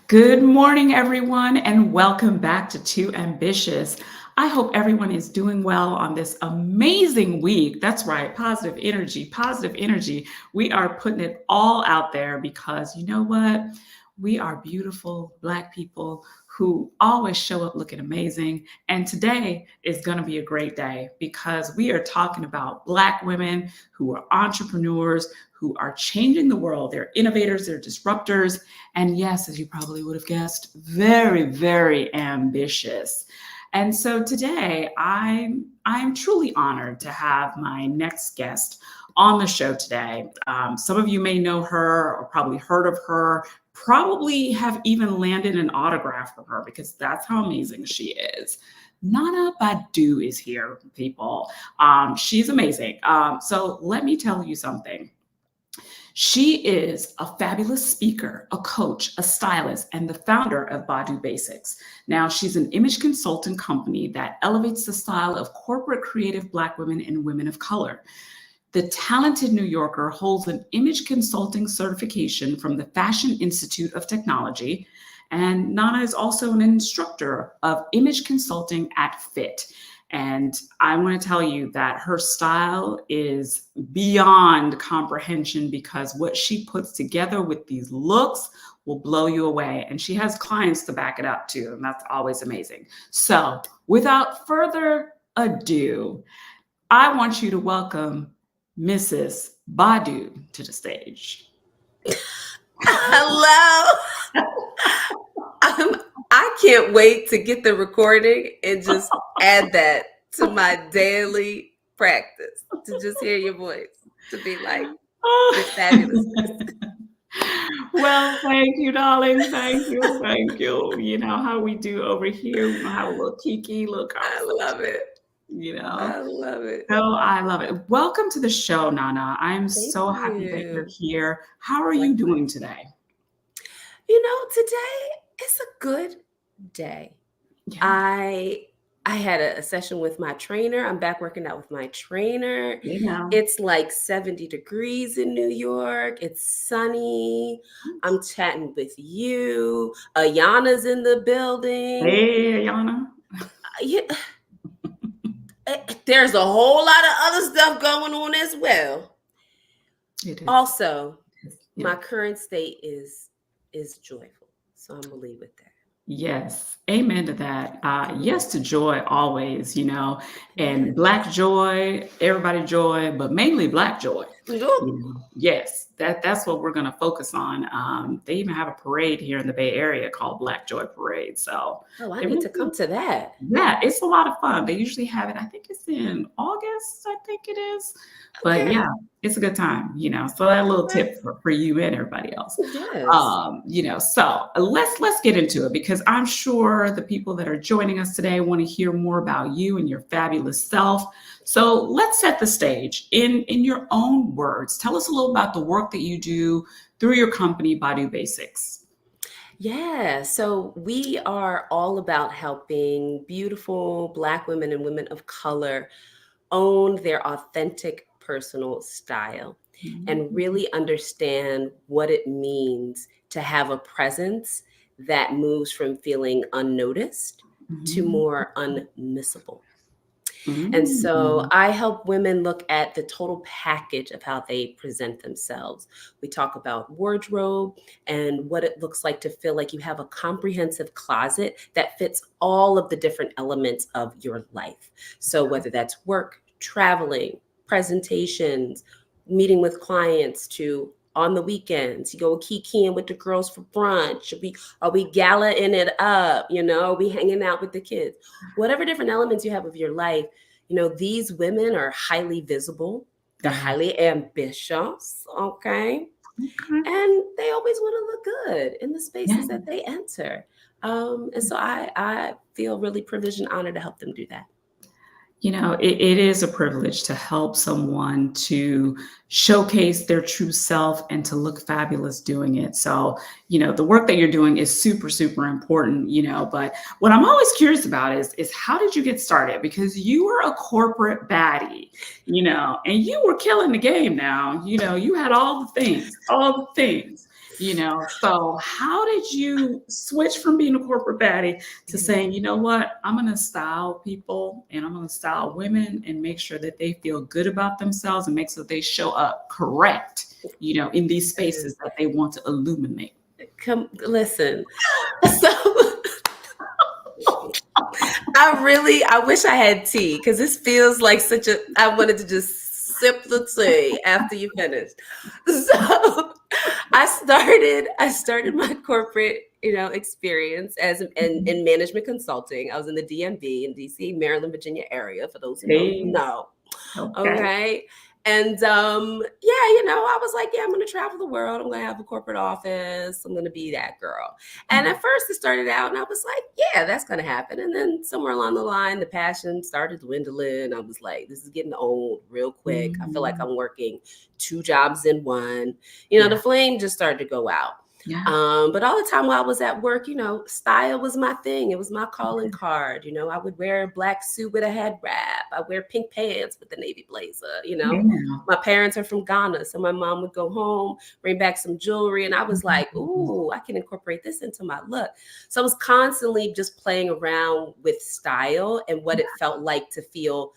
Good morning, everyone, and welcome back to Too Ambitious. I hope everyone is doing well on this amazing week. That's right, positive energy, positive energy. We are putting it all out there because you know what? We are beautiful Black people who always show up looking amazing. And today is going to be a great day because we are talking about Black women who are entrepreneurs, who are changing the world. They're innovators, they're disruptors, and yes, as you probably would have guessed, very, very ambitious. And so today I'm truly honored to have my next guest on the show today. Some of you may know her or probably heard of her, probably have even landed an autograph from her because that's how amazing she is. Naana Badu is here, people. She's amazing. So let me tell you something. She is a fabulous speaker, a coach, a stylist, and the founder of Badu Basics. Now, she's an image consulting company that elevates the style of corporate creative Black women and women of color. The talented New Yorker holds an image consulting certification from the Fashion Institute of Technology. And Naana is also an instructor of image consulting at FIT. And I want to tell you that her style is beyond comprehension because what she puts together with these looks will blow you away. And she has clients to back it up too. And that's always amazing. So without further ado, I want you to welcome Mrs. Badu to the stage. Hello. I can't wait to get the recording and just add that to my daily practice, to just hear your voice, to be like, it's fabulous. Well, thank you, darling. Thank you. Thank you. You know how we do over here. We have a little kiki, little conversation. I love it. You know, I love it. Oh, I love it. Welcome to the show, Naana. I'm Thank so happy that you. you're here. How are you doing today? Today is a good day. Yeah. I had a session with my trainer. I'm back working out with my trainer. Yeah. It's like 70 degrees in New York. It's sunny. I'm chatting with you. Ayana's in the building. Hey, Ayana. Yeah, there's a whole lot of other stuff going on as well. It is. Also, Yeah. my current state is joyful. So I'm gonna leave with that. Yes. Amen to that. Yes to joy always, and Black joy, everybody joy, but mainly Black joy. Yes, that's what we're going to focus on. They even have a parade here in the Bay Area called Black Joy Parade. So, I need to come to that. Yeah, it's a lot of fun. They usually have it. I think it's in August. I think it is. But yeah, it's a good time. So that little tip for you and everybody else. Yes. So let's get into it because I'm sure the people that are joining us today want to hear more about you and your fabulous self. So let's set the stage in your own words. Tell us a little about the work that you do through your company, Badu Basics. Yeah, so we are all about helping beautiful Black women and women of color own their authentic personal style and really understand what it means to have a presence that moves from feeling unnoticed to more unmissable. And so I help women look at the total package of how they present themselves. We talk about wardrobe and what it looks like to feel like you have a comprehensive closet that fits all of the different elements of your life. So whether that's work, traveling, presentations, meeting with clients, to on the weekends, you go kikiing with the girls for brunch. Are we galaing it up? Are we hanging out with the kids? Whatever different elements you have of your life, these women are highly visible. They're highly ambitious, okay? And they always want to look good in the spaces that they enter. And so I feel really privileged and honored to help them do that. It is a privilege to help someone to showcase their true self and to look fabulous doing it. So, the work that you're doing is super, super important, but what I'm always curious about is how did you get started? Because you were a corporate baddie, and you were killing the game now, you had all the things. So how did you switch from being a corporate baddie to saying, you know what, I'm going to style people and I'm going to style women and make sure that they feel good about themselves and make sure they show up correct, in these spaces that they want to illuminate? Come listen. So I wish I had tea, because this feels like I wanted to just sip the tea after you finished. So I started my corporate, experience in management consulting. I was in the DMV in DC, Maryland, Virginia area, for those who don't know. Okay. Okay. And I was like, yeah, I'm going to travel the world. I'm going to have a corporate office. I'm going to be that girl. And at first it started out and I was like, yeah, that's going to happen. And then somewhere along the line, the passion started dwindling. I was like, this is getting old real quick. I feel like I'm working 2 jobs in one. The flame just started to go out. Yeah. But all the time while I was at work, style was my thing. It was my calling card. I would wear a black suit with a head wrap. I wear pink pants with the navy blazer. My parents are from Ghana, so my mom would go home, bring back some jewelry, and I was like, ooh, I can incorporate this into my look. So I was constantly just playing around with style and what it felt like to feel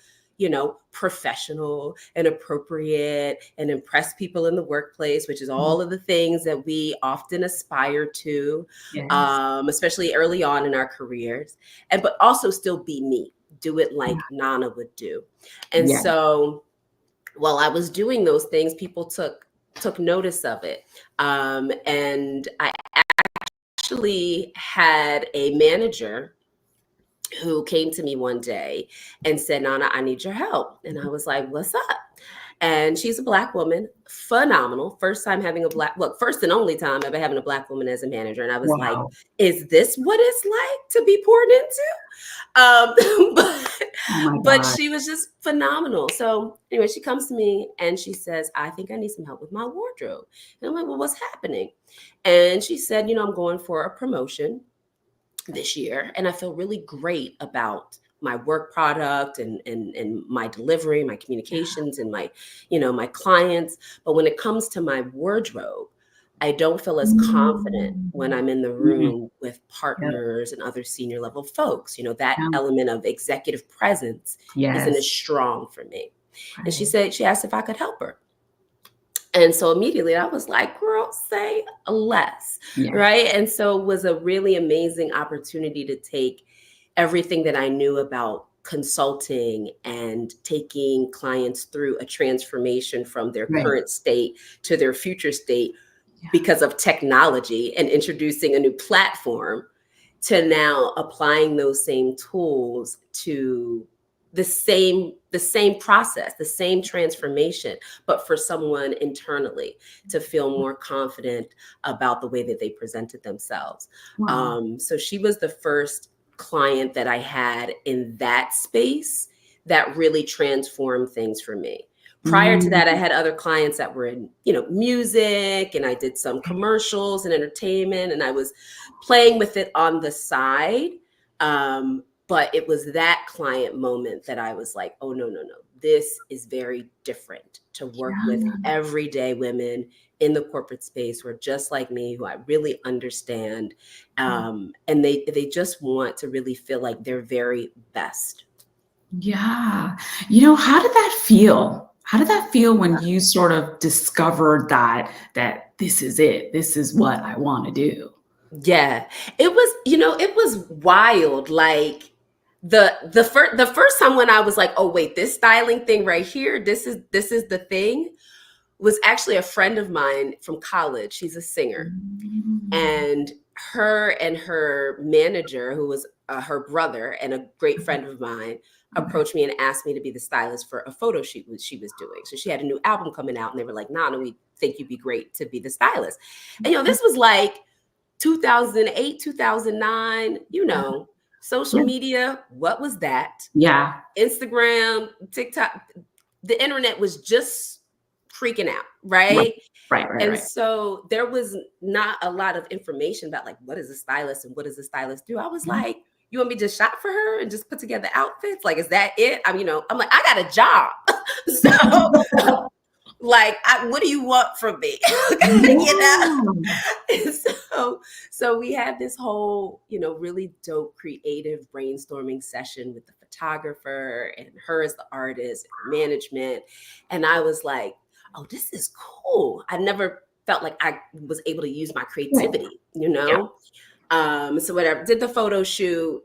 professional and appropriate and impress people in the workplace, which is all of the things that we often aspire to, especially early on in our careers, but also still be me, do it like Naana would do. And so while I was doing those things, people took notice of it. And I actually had a manager who came to me one day and said, Naana, I need your help. And I was like, what's up? And she's a Black woman, phenomenal. First time having first and only time ever having a Black woman as a manager. And I was like, is this what it's like to be poured into? But she was just phenomenal. So anyway, she comes to me and she says, I think I need some help with my wardrobe. And I'm like, well, what's happening? And she said, I'm going for a promotion this year, and I feel really great about my work product and my delivery, my communications, and my clients. But when it comes to my wardrobe, I don't feel as confident when I'm in the room with partners and other senior level folks. That element of executive presence isn't as strong for me. And she asked if I could help her. And so immediately I was like, girl, say less, right? And so it was a really amazing opportunity to take everything that I knew about consulting and taking clients through a transformation from their current state to their future state because of technology, and introducing a new platform, to now applying those same tools to the same process, the same transformation, but for someone internally to feel more confident about the way that they presented themselves. So she was the first client that I had in that space that really transformed things for me. Prior to that, I had other clients that were in, music, and I did some commercials and entertainment, and I was playing with it on the side. But it was that client moment that I was like, oh, no. This is very different, to work with everyday women in the corporate space who are just like me, who I really understand. And they just want to really feel like their very best. Yeah. How did that feel? How did that feel when you sort of discovered that this is it? This is what I want to do? Yeah, it was wild. Like the first time when I was like, oh wait, this styling thing right here, this is the thing, was actually a friend of mine from college. She's a singer, and her manager, who was her brother and a great friend of mine, approached me and asked me to be the stylist for a photo shoot she was doing. So she had a new album coming out, and they were like, Naana, we think you'd be great to be the stylist. And this was like 2008, 2009, social media. What was that? Yeah. Instagram, TikTok, the internet was just freaking out, right? Right. So there was not a lot of information about like, what is a stylist and what does a stylist do? I was like, you want me to just shop for her and just put together outfits? Like, is that it? I'm like, I got a job. Like, what do you want from me? You know? Yeah. And so we had this whole, really dope creative brainstorming session with the photographer and her as the artist and management. And I was like, oh, this is cool. I never felt like I was able to use my Yeah. creativity, Yeah. So whatever, did the photo shoot,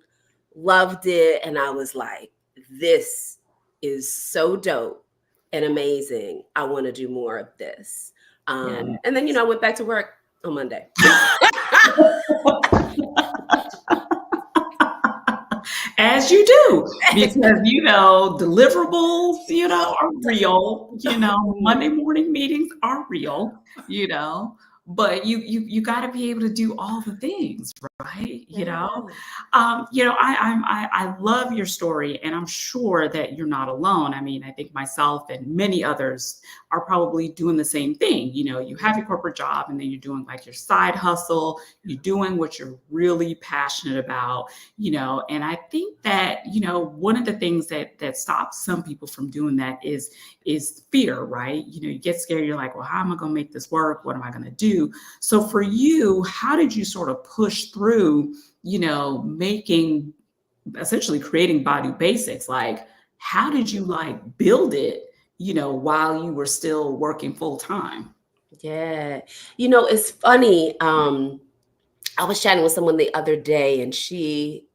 loved it. And I was like, this is so dope and amazing. I want to do more of this. Yeah. And then, I went back to work on Monday. As you do, because deliverables, are real. Monday morning meetings are real. But you got to be able to do all the things, right? Yeah. I love your story, and I'm sure that you're not alone. I mean, I think myself and many others are probably doing the same thing. You have your corporate job, and then you're doing like your side hustle. You're doing what you're really passionate about. And I think that one of the things that stops some people from doing that is fear, right? You get scared. You're like, well, how am I going to make this work? What am I going to do? So for you, how did you sort of push through, making, essentially creating Badu Basics? Like, how did you like build it, while you were still working full time? Yeah. It's funny. I was chatting with someone the other day, and she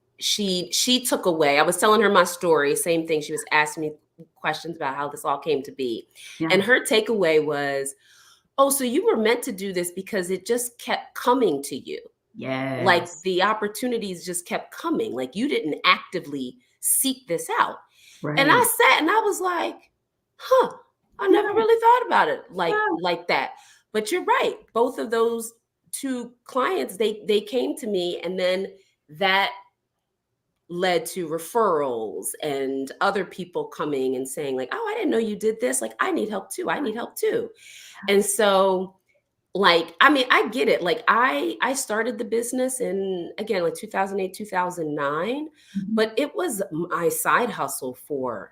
took away. I was telling her my story, same thing. She was asking me questions about how this all came to be. Yeah. And her takeaway was, oh, so you were meant to do this because it just kept coming to you. Yes. Like the opportunities just kept coming. Like you didn't actively seek this out. Right. And I sat and I was like, huh, I never really thought about it like that. But you're right. Both of those two clients, they came to me, and then that led to referrals and other people coming and saying like, oh, I didn't know you did this. Like, I need help too. I need help too. And so, like, I mean, I get it. Like, I started the business in, again, like 2008, 2009, but it was my side hustle for,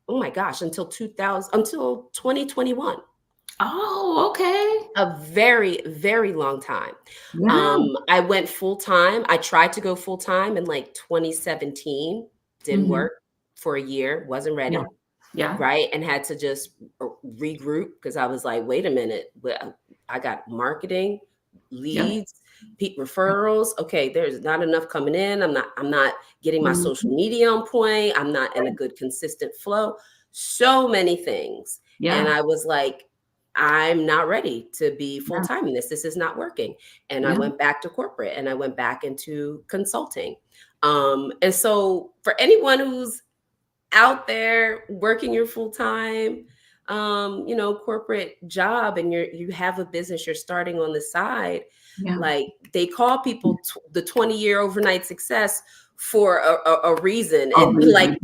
oh my gosh, until 2021. Oh, okay. A very, very long time. Yeah. I went full time. I tried to go full time in like 2017. Didn't work for a year. Wasn't ready. Yeah. Yeah. Right. And had to just regroup because I was like, wait a minute. I got marketing, leads, referrals. Okay, there's not enough coming in. I'm not getting my social media on point. I'm not in a good consistent flow. So many things. Yeah. And I was like, I'm not ready to be full time in this. This is not working. And I went back to corporate, and I went back into consulting. And so for anyone who's out there working your full time, corporate job, and you have a business you're starting on the side, like they call people the 20-year overnight success for a reason. And like,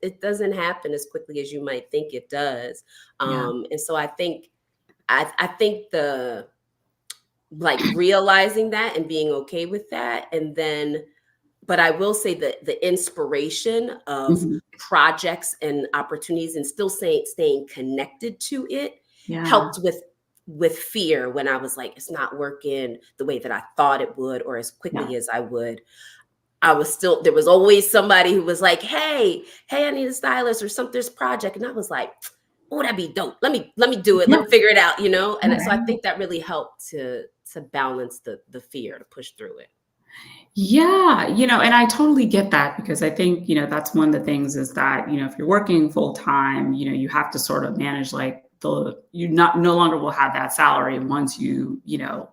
it doesn't happen as quickly as you might think it does. And so I think the like realizing that and being okay with that, and then but I will say that the inspiration of projects and opportunities and still staying connected to it helped with fear when I was like, it's not working the way that I thought it would or as quickly as I would. There was always somebody who was like, hey, I need a stylist or something, this project. And I was like, oh, that'd be dope. Let me do it. Let me figure it out, And so I think that really helped to balance the fear, to push through it. Yeah, and I totally get that, because I think, that's one of the things is that, if you're working full time, you have to sort of manage like no longer will have that salary once you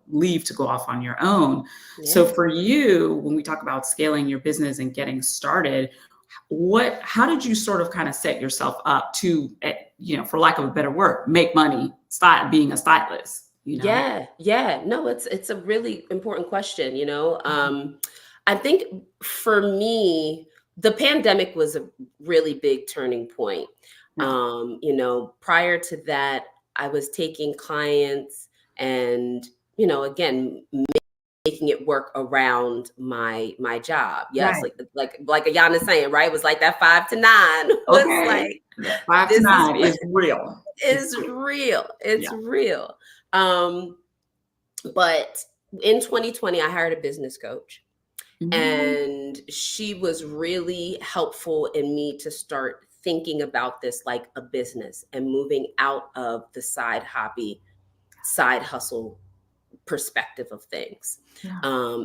leave to go off on your own. Yeah. So for you, when we talk about scaling your business and getting started, how did you sort of kind of set yourself up to, for lack of a better word, make money, being a stylist? Yeah. No, it's a really important question. I think for me, the pandemic was a really big turning point. Prior to that, I was taking clients and, again, making it work around my job. Yes, Right. like Ayana's saying, right? It was like that 5 to 9 was Okay. like, The 5 to this is 9 is real. It's is real. real. It's Yeah. real. But in 2020, I hired a business coach, Mhm. and she was really helpful in me to start thinking about this like a business and moving out of the side hobby, side hustle perspective of things, Yeah.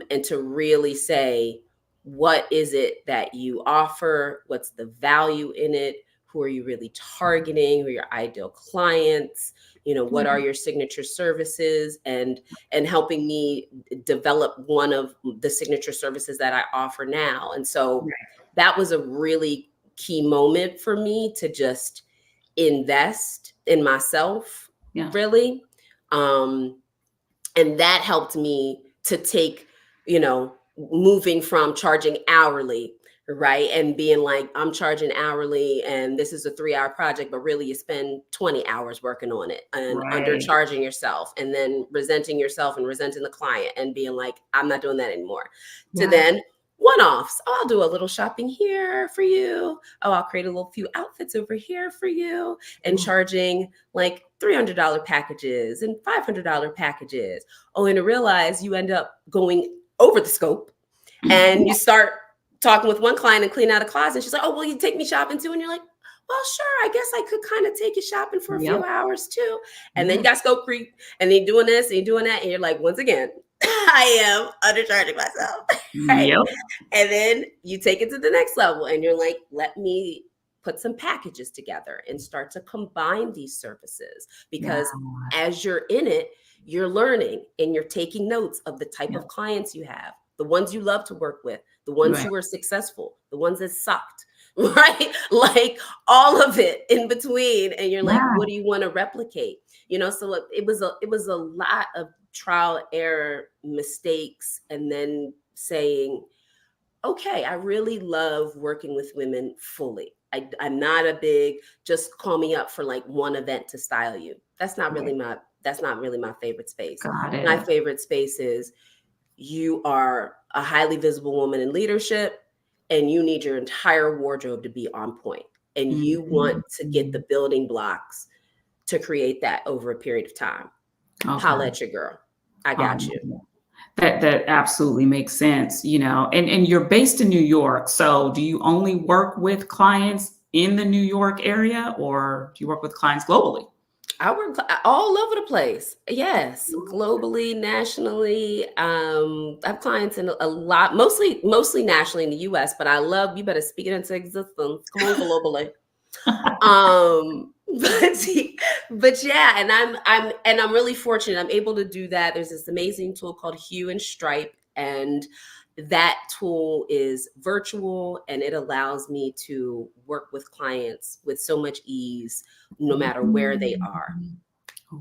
and to really say, what is it that you offer? What's the value in it? Who are you really targeting? Who are your ideal clients? What are Yeah. your signature services? And helping me develop one of the signature services that I offer now. And so Right. that was a really key moment for me to just invest in myself, Yeah. really. Um, and that helped me to take, moving from charging hourly, right, and being like, I'm charging hourly and this is a 3-hour project, but really you spend 20 hours working on it, and Right. undercharging yourself, and then resenting yourself and resenting the client, and being like, I'm not doing that anymore, to Yeah. then one-offs. Oh, I'll do a little shopping here for you. Oh, I'll create a little few outfits over here for you, and Yeah. charging like $300 packages and $500 packages. Only to realize you end up going over the scope, and you start talking with one client and clean out a closet. And she's like, oh, will you take me shopping too? And you're like, well, sure, I guess I could kind of take you shopping for a few Yep. hours too. And then Yeah. you got scope creep, and you're doing this and you're doing that. And you're like, once again, I am undercharging myself. Right. Yep. And then you take it to the next level and you're like, let me put some packages together and start to combine these services, Yeah. because as you're in it, you're learning and you're taking notes of the type Yeah. of clients you have, the ones you love to work with, the ones Right. who are successful, the ones that sucked, right? Like all of it in between. And you're like, Yeah. what do you want to replicate? So it was a lot of trial, error, mistakes, and then saying, okay, I really love working with women fully. I'm not a big just call me up for like one event to style you. Right. That's not really my favorite space. Got My it. favorite space is, you are a highly visible woman in leadership, and you need your entire wardrobe to be on point, and you want to get Mhm. the building blocks to create that over a period of time. Okay. Holla at your girl. I got you. That absolutely makes sense, and you're based in New York. So do you only work with clients in the New York area, or do you work with clients globally? I work all over the place. Yes, globally, nationally. I have clients in a lot, mostly nationally in the U.S. But I love, you better speak it into existence. Come on, globally. But but yeah, and I'm really fortunate. I'm able to do that. There's this amazing tool called Hue and Stripe, and that tool is virtual, and it allows me to work with clients with so much ease, no matter where they are. Mm.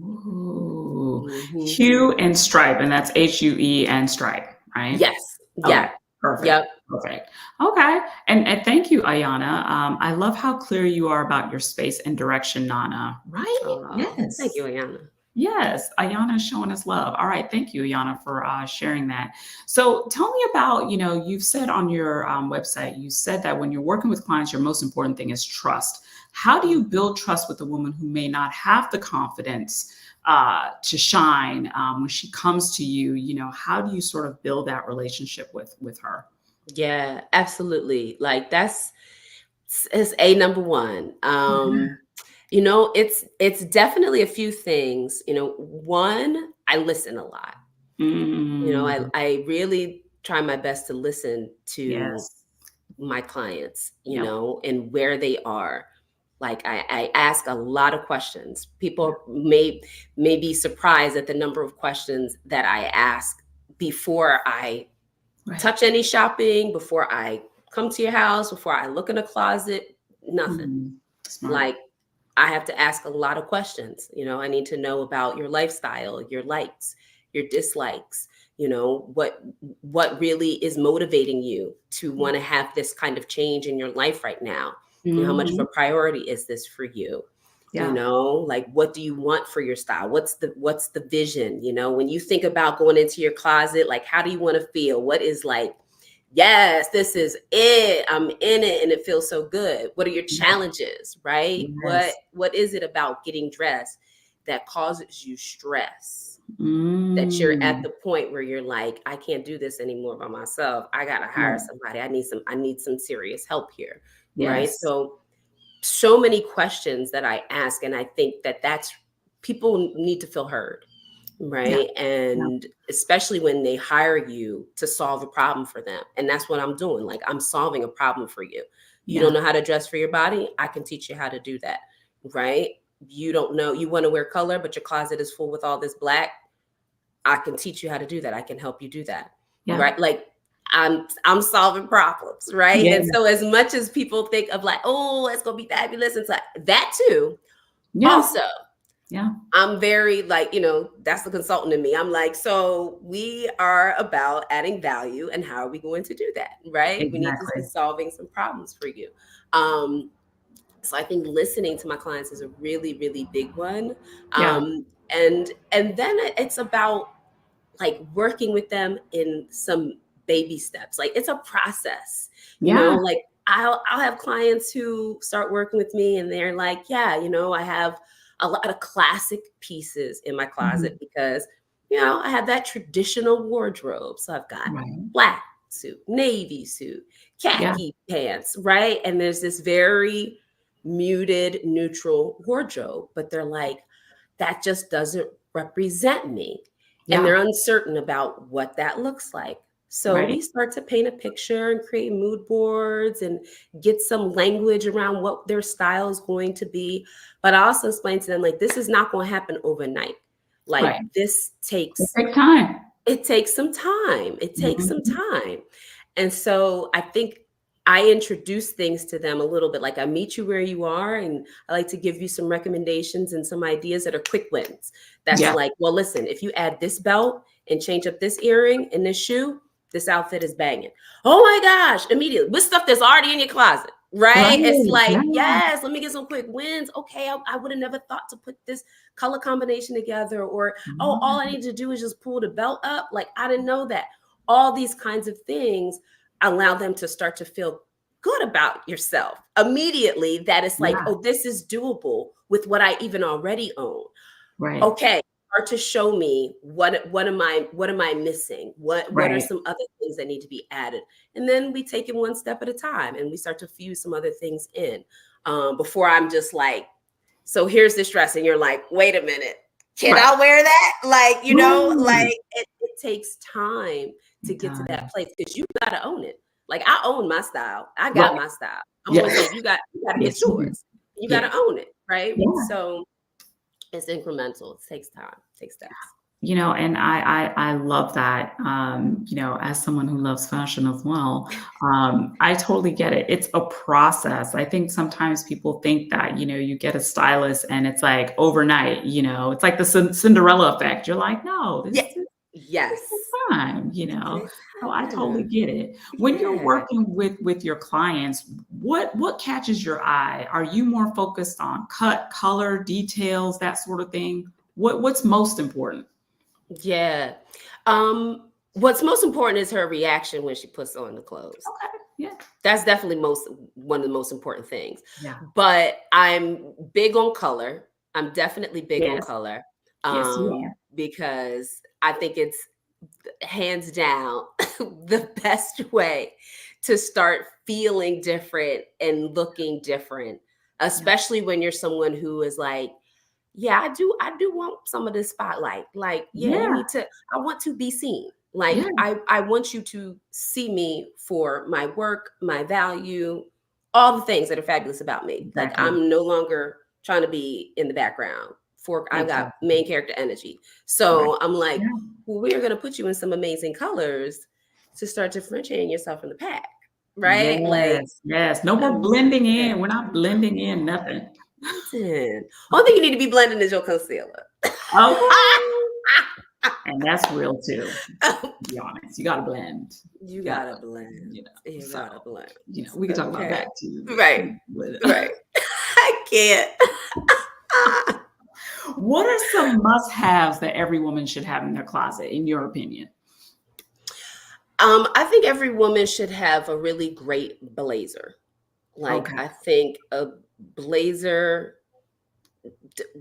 Ooh. Hmm. Hue and Stripe, and that's HUE and Stripe, right? Yes. Okay, Yeah. perfect, Yep. perfect. Okay, and thank you, Ayana. I love how clear you are about your space and direction, Nana. Right? Thank you, Yes. Ayana. Yes, Ayana is showing us love. All right, thank you, Ayana, for sharing that. So, tell me about, you've said on your website, you said that when you're working with clients, your most important thing is trust. How do you build trust with a woman who may not have the confidence to shine when she comes to you? How do you sort of build that relationship with her? Yeah, absolutely. Like it's a number one. It's definitely a few things. One, I listen a lot. I Mm, I really try my best to listen to yes. my clients, Yep. and where they are. Like I ask a lot of questions. Yeah. People may be surprised at the number of questions that I ask before I Right. touch any shopping, before I come to your house, before I look in a closet, nothing. Mm, smart. Like, I have to ask a lot of questions. I need to know about your lifestyle, your likes, your dislikes, what really is motivating you to want to have this kind of change in your life right now. How much of Mhm. a priority is this for you? You Yeah. know, like, what do you want for your style? What's the vision? You know, when you think about going into your closet, like, how do you want to feel? What is like, yes, this is it. I'm in it and it feels so good. What are your Yeah. challenges, right? What Yes. what is it about getting dressed that causes you stress? That you're at Mm. the point where you're like, I can't do this anymore by myself. I gotta hire Yeah. somebody. I need some serious help here. Right. Yes. So many questions that I ask, and I think that that's people need to feel heard, Yeah. right? Yeah. And especially when they hire you to solve a problem for them. And that's what I'm doing. Like, I'm solving a problem for you. You don't Yeah. know how to dress for your body? I can teach you how to do that, right? You don't know, you want to wear color, but your closet is full with all this black. I can teach you how to do that. I can help you do that, Yeah. right? Like, I'm solving problems, right? Yeah. And so as much as people think of like, oh, it's gonna be fabulous, it's like that too. Yeah. Also, Yeah. I'm very like, that's the consultant in me. I'm like, so we are about adding value, and how are we going to do that, right? We need to be Exactly. solving some problems for you. Um, so I think listening to my clients is a really, really big one. Yeah. And then it's about like working with them in some baby steps. Like, it's a process, Yeah. like I'll have clients who start working with me and they're like, yeah, I have a lot of classic pieces in my closet Mhm. because, I have that traditional wardrobe. So I've got Right. black suit, navy suit, Yeah. khaki pants, right? And there's this very muted, neutral wardrobe, but they're like, that just doesn't represent me. And Yeah. they're uncertain about what that looks like. So Right. we start to paint a picture and create mood boards and get some language around what their style is going to be. But I also explain to them, like, this is not going to happen overnight. Like, Right. this It takes takes time. it takes some time. It takes some Mhm. time. And so I think I introduce things to them a little bit, like, I meet you where you are, and I like to give you some recommendations and some ideas that are quick wins. That's Yeah. like, well, listen, if you add this belt and change up this earring and this shoe, this outfit is banging. Oh my gosh, immediately with stuff that's already in your closet, Right. right? It's Yeah. like, yes, let me get some quick wins. Okay, I would have never thought to put this color combination together, or, oh, all I need to do is just pull the belt up. Like, I didn't know that. All these kinds of things allow them to start to feel good about yourself immediately, that it's like, Yeah. oh, this is doable with what I even already own. Right. Okay, start to show me what am I missing? What are Right. some other things that need to be added? And then we take it one step at a time, and we start to fuse some other things in, before I'm just like, so here's this dress, and you're like, wait a minute, can Right. I wear that? Like, Right. it takes time to It get to that does. place, because you got to own it. Like, I own my style. I got Right. my style. I'm Yeah. always like, you got to get Yes, you do. yours. You got Yeah. to own it, right? Yeah. So it's incremental. It takes time, takes steps. And I love that. As someone who loves fashion as well, I totally get it. It's a process. I think sometimes people think that, you get a stylist and it's like overnight, it's like the Cinderella effect. You're like, no, Yeah. this takes Yes. time, It takes So I totally time. get it. When you're Yeah. working with your clients, what catches your eye? Are you more focused on cut, color, details, that sort of thing? What's most important? Yeah. What's most important is her reaction when she puts on the clothes. Okay. Yeah. That's definitely one of the most important things. Yeah. But I'm big on color. I'm definitely big on Yes. color. Yes, you are. Because I think it's hands down the best way to start feeling different and looking different, Yeah. especially when you're someone who is like, yeah, I do want some of this spotlight. Like, yeah, Yeah. I want to be seen. Like, Yeah. I want you to see me for my work, my value, all the things that are fabulous about me. Like, Exactly. I'm no longer trying to be in the background. I've got Exactly. main character energy. Right. So I'm like, Yeah. well, we're gonna put you in some amazing colors to start differentiating yourself from the pack. Right? Like, Yes. Yes. No more blending imagine. in. We're not blending in nothing. Imagine. Only thing you need to be blending is your concealer. Okay. And that's real too, to be honest. You gotta blend. You You gotta gotta blend, blend. You so, gotta blend. we can talk about Okay. that too. Right. But Right. I can't. What are some must-haves that every woman should have in their closet, in your opinion? I think every woman should have a really great blazer. Like, Okay. I think a blazer,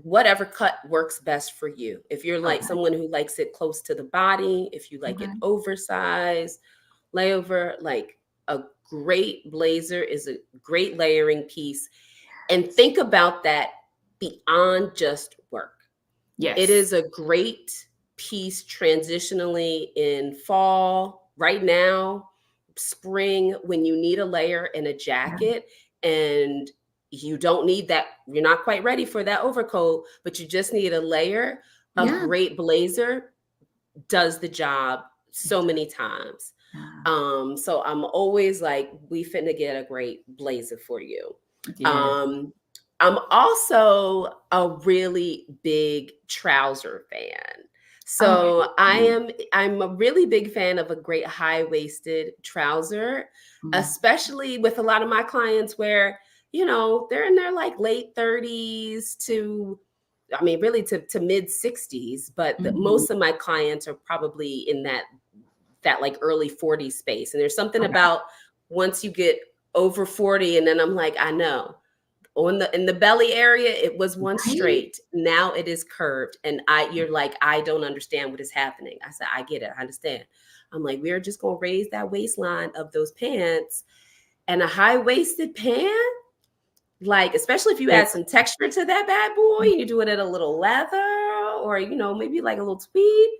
whatever cut works best for you. If you're like Okay. someone who likes it close to the body, if you like it Okay. oversized, layover, like a great blazer is a great layering piece. And think about that beyond just work. It Yes. is a great piece transitionally in fall, right now, spring, when you need a layer and a Yeah. jacket, and you don't need that, you're not quite ready for that overcoat, but you just need a layer. A Yeah. great blazer does the job so many times. Yeah. So I'm always like, we finna get a great blazer for you. Yes. Um, I'm also a really big trouser fan. Okay. So I'm a really big fan of a great high-waisted trouser, Mm. especially with a lot of my clients where, they're in their like late 30s to, I mean, really to mid 60s, but Mhm. most of my clients are probably in that like early 40s space. And there's something Okay. about once you get over 40, and then I'm like, I know in the belly area, it was once Right? straight. Now it is curved. And you're like, I don't understand what is happening. I said, I get it. I understand. I'm like, we're just going to raise that waistline of those pants, and a high-waisted pant. Like, especially if you add It's some texture to that bad boy, you do it in a little leather, or, maybe like a little tweed.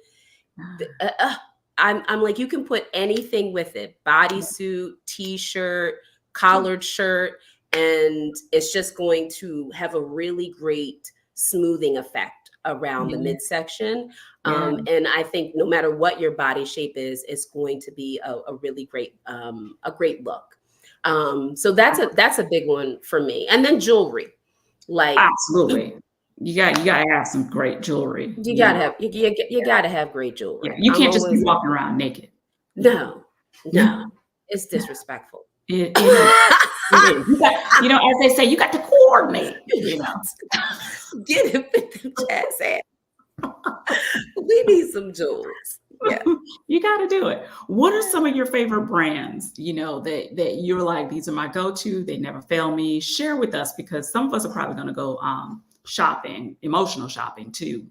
ah, uh, uh, I'm like, you can put anything with it: bodysuit, t-shirt, yeah. collared shirt, and it's just going to have a really great smoothing effect around the Yeah. midsection. Yeah. And I think no matter what your body shape is, it's going to be a really great a great look. So that's a big one for me. And then jewelry, like Absolutely. You gotta have some great jewelry, you you gotta know? have you gotta have great Yeah. jewelry. You I'm can't just be always walking around naked. Yeah. No, no, it's disrespectful. It is. It is. As they say, you got to coordinate, you know. Get him with them jazz hands. We need some jewels. Yeah. You got to do it. What are some of your favorite brands, that you're like, these are my go-to, they never fail me? Share with us because some of us are probably going to go shopping, emotional shopping too.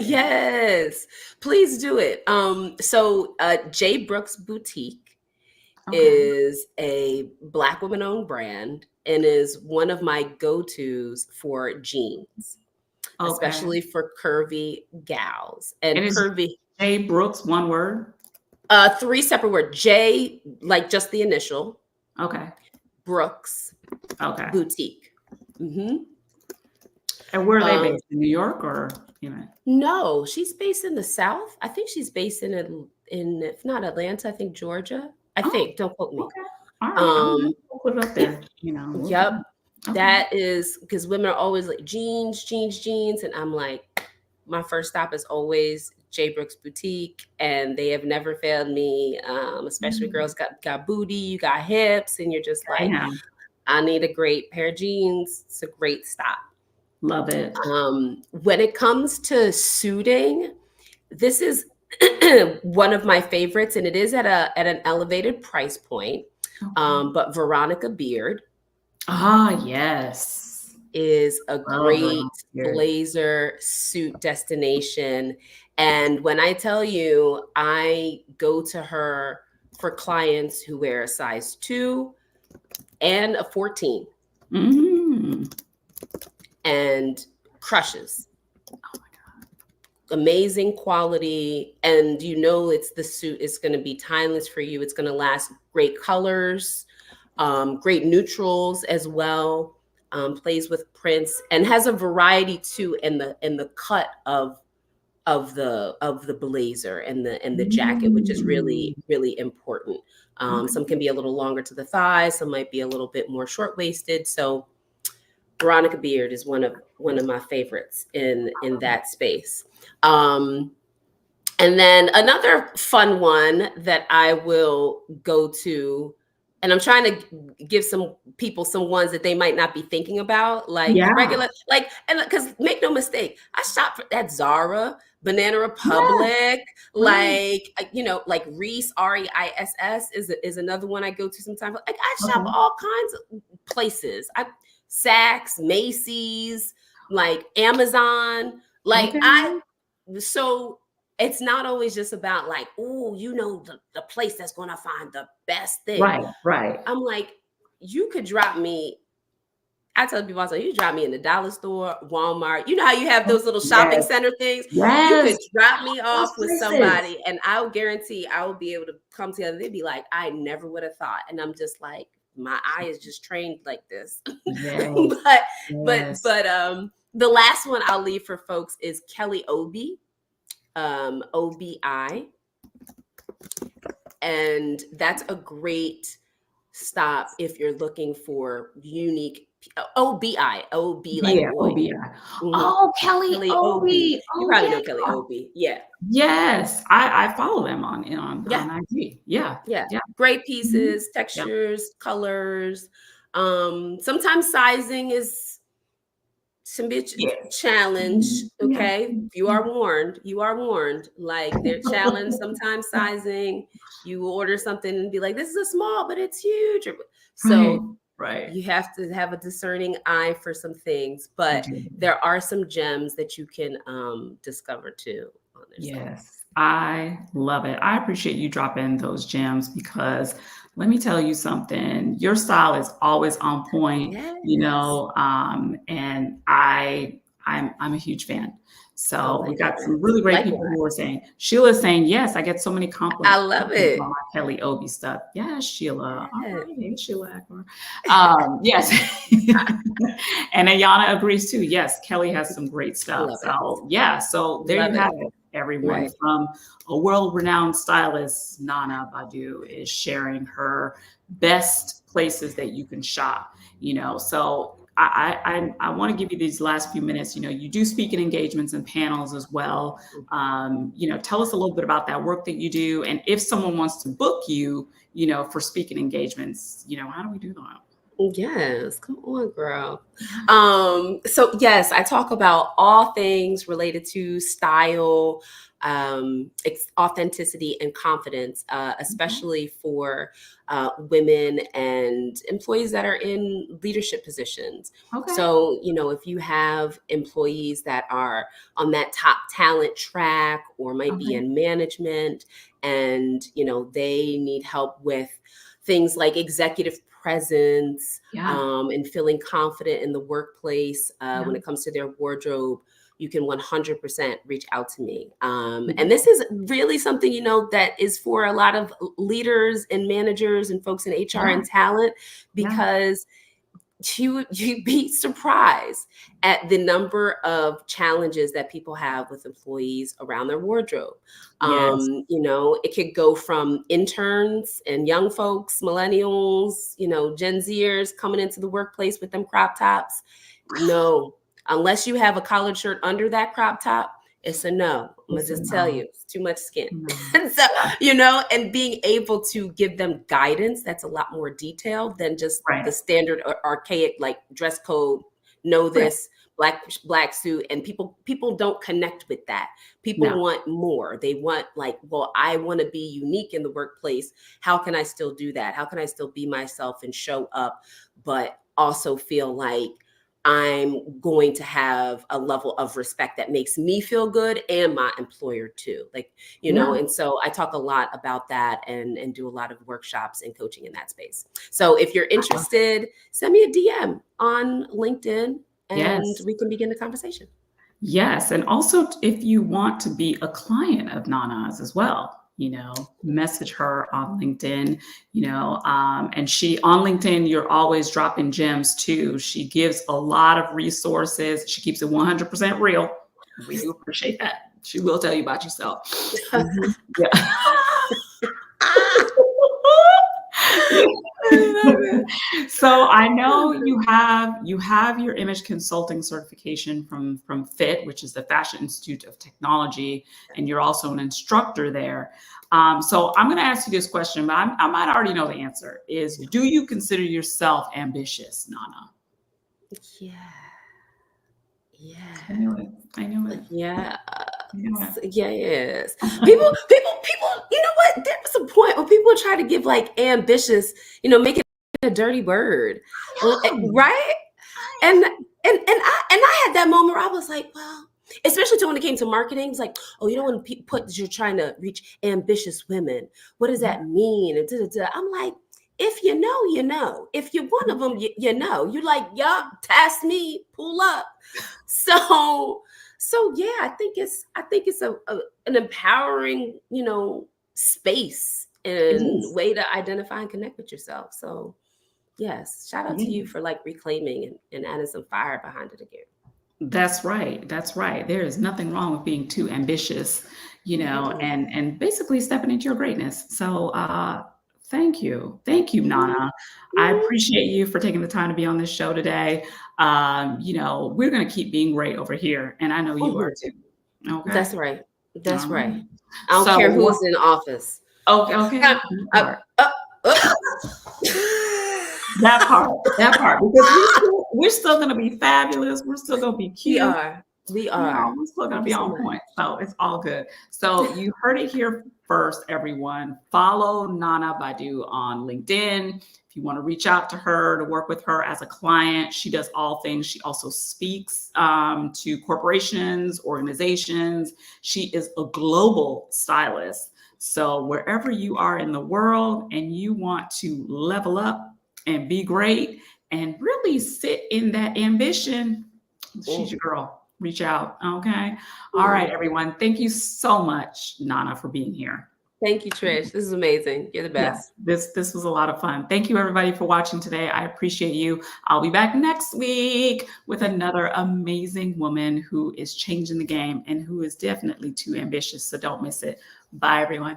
Yes, please do it. So J. Brooks Boutique Okay. is a Black woman-owned brand and is one of my go-tos for jeans, Okay. especially for curvy gals and And is curvy. J. Brooks one word? Three separate words. J, like just the initial, Okay. Brooks Okay. Boutique. Hmm. And where are they Um, based? In New York or? no, she's based in the South. I think she's based in if not Atlanta, I think Georgia. I Oh, think. Don't quote me. okay. All right. Um, We'll put it up there. We'll do yep. it. Okay. That is because women are always like jeans, jeans, jeans, and I'm like, my first stop is always J. Brooks Boutique, and they have never failed me. Especially Mm, girls got booty, you got hips, and you're just I like, know. I need a great pair of jeans. It's a great stop. Love it. When it comes to suiting, this is one of my favorites, and it is at an elevated price point. Okay. But Veronica Beard Ah, yes. is a Love great Brown Spirit. blazer suit destination. And when I tell you, I go to her for clients who wear a size 2 and a 14 Mm. and crushes. Oh my God. Amazing quality, and it's the suit is going to be timeless for you. It's going to last. Great colors, great neutrals as well. Plays with prints and has a variety too in the cut of the blazer and the jacket, which is Mm. really really important. Some Okay. can be a little longer to the thighs, some might be a little bit more short waisted. So Veronica Beard is one of my favorites in that space. Um, and then another fun one that I will go to And I'm trying to give some people some ones that they might not be thinking about, like the Yeah. regular, like, and because make no mistake, I shop at Zara, Banana Yes. Republic, Right. like, like Reese, Reiss is another one I go to sometimes. Like I shop Okay. all kinds of places. Saks, Macy's, like Amazon, like Okay. so it's not always just about like, oh, the place that's going to find the best thing. Right. Right. I'm like, you could drop me. I tell people, I say, you drop me in the dollar store, Walmart. You know how you have those little shopping Yes. center things? You Yes. could drop me Those off with places. somebody, and I'll guarantee I will be able to come together. They'd be like, I never would have thought. And I'm just like, my eye is just trained like this. Yes. but Yes. the last one I'll leave for folks is Kelly Obi, OBI. And that's a great stop if you're looking for unique OBI, OB like Yeah. boy. OBI. Mhm. Oh, Kelly Kelly Obi. Obi. You Oh, probably yeah. know Kelly Obi. Yeah. Yes. I follow them on Yeah. IG. Yeah. Yeah. Yeah. Great Mhm. pieces, Yeah. textures, colors. Sometimes sizing is some bitch Yeah. challenge. Mhm. Yeah. Okay. You are warned. You are warned. Like they're challenged sometimes sizing. You order something and be like, this is a small, but it's huge. Right. So Right. you have to have a discerning eye for some things, You but do. there are some gems that you can discover too on their site. Yes, I love it. I appreciate you dropping those gems because let me tell you something, your style is always on point, Yes. and I'm a huge fan. Oh So my we got goodness. some really great people Likewise. who are saying, Sheila's saying, yes, I get so many I compliments love on it. my Kelly Obi stuff. Yes, Sheila. All Yes. right. Hey, Sheila Akbar. Yes. And Ayana agrees too. Yes, Kelly has some great I stuff. love it. So yeah, so there Love you it. have it, everyone. Right. From a world-renowned stylist, Naana Badu is sharing her best places that you can shop. So I want to give you these last few minutes. You do speaking engagements and panels as well. Tell us a little bit about that work that you do, and if someone wants to book you, for speaking engagements, how do we do that? Yes, come on, girl. So yes, I talk about all things related to style, authenticity, and confidence, Okay. especially for women and employees that are in leadership positions. Okay. So, if you have employees that are on that top talent track or might be Okay. in management and, they need help with things like executive presence, Yeah. and feeling confident in the workplace Yeah. when it comes to their wardrobe, you can 100% reach out to me. And Mhm. this is really something, that is for a lot of leaders and managers and folks in HR Yeah. and talent, Yeah. because you'd be surprised at the number of challenges that people have with employees around their wardrobe. Yes. It could go from interns and young folks, millennials, Gen Zers coming into the workplace with them crop tops. No, unless you have a collared shirt under that crop top, it's a no. I'm gonna It's a just tell no. you, it's too much skin. No. And so, Yeah. and being able to give them guidance that's a lot more detailed than just the Right. standard archaic like dress code, know Right. this, black suit. And people don't connect with that. People No. want more. They want like, well, I want to be unique in the workplace. How can I still do that? How can I still be myself and show up, but also feel like I'm going to have a level of respect that makes me feel good and my employer too. Like, Yeah. and so I talk a lot about that and do a lot of workshops and coaching in that space. So if you're I love it. interested, send me a DM on LinkedIn and Yes. we can begin the conversation. Yes. And also, if you want to be a client of Nana's as well, message her on LinkedIn, and she on LinkedIn, you're always dropping gems too. She gives a lot of resources. She keeps it 100% real. We do appreciate that. She will tell you about yourself. Mhm. Yeah. I love it. So I know you have your image consulting certification from FIT, which is the Fashion Institute of Technology, and you're also an instructor there. So I'm going to ask you this question, but I might already know the answer. Is do you consider yourself ambitious, Naana? Yeah. Yeah. I knew it. I knew it. Yeah. I knew it. Yes. People, you know what? There was a point where people try to give like ambitious, make it a dirty word. Right? And I had that moment where I was like, well, especially when it came to marketing, it's like, oh, you don't want to put that you're trying to reach ambitious women. What does that mean? And I'm like, if you know, you know. If you're one of them, you know. You're like, yup, task me, pull up. So yeah, I think it's an empowering, space and way to identify and connect with yourself. So yes, shout out to you for like reclaiming and adding some fire behind it again. That's right. That's right. There is nothing wrong with being too ambitious, and basically stepping into your greatness. So thank you. Thank you, Naana. I appreciate you for taking the time to be on this show today. We're gonna keep being great over here, and I know you are too. Okay. That's right. That's All right. right. I don't So care who's in office. Okay. That That part, because we're still going to be fabulous. We're still going to be cute. We are. We're still going to be on point. So it's all good. So you heard it here first, everyone. Follow Naana Badu on LinkedIn. If you want to reach out to her, to work with her as a client, she does all things. She also speaks to corporations, organizations. She is a global stylist. So wherever you are in the world and you want to level up and be great and really sit in that ambition, she's your girl. Reach out. Okay. All right, everyone. Thank you so much, Naana, for being here. Thank you, Trish. This is amazing. You're the best. Yes, this was a lot of fun. Thank you, everybody, for watching today. I appreciate you. I'll be back next week with another amazing woman who is changing the game and who is definitely too ambitious. So don't miss it. Bye, everyone.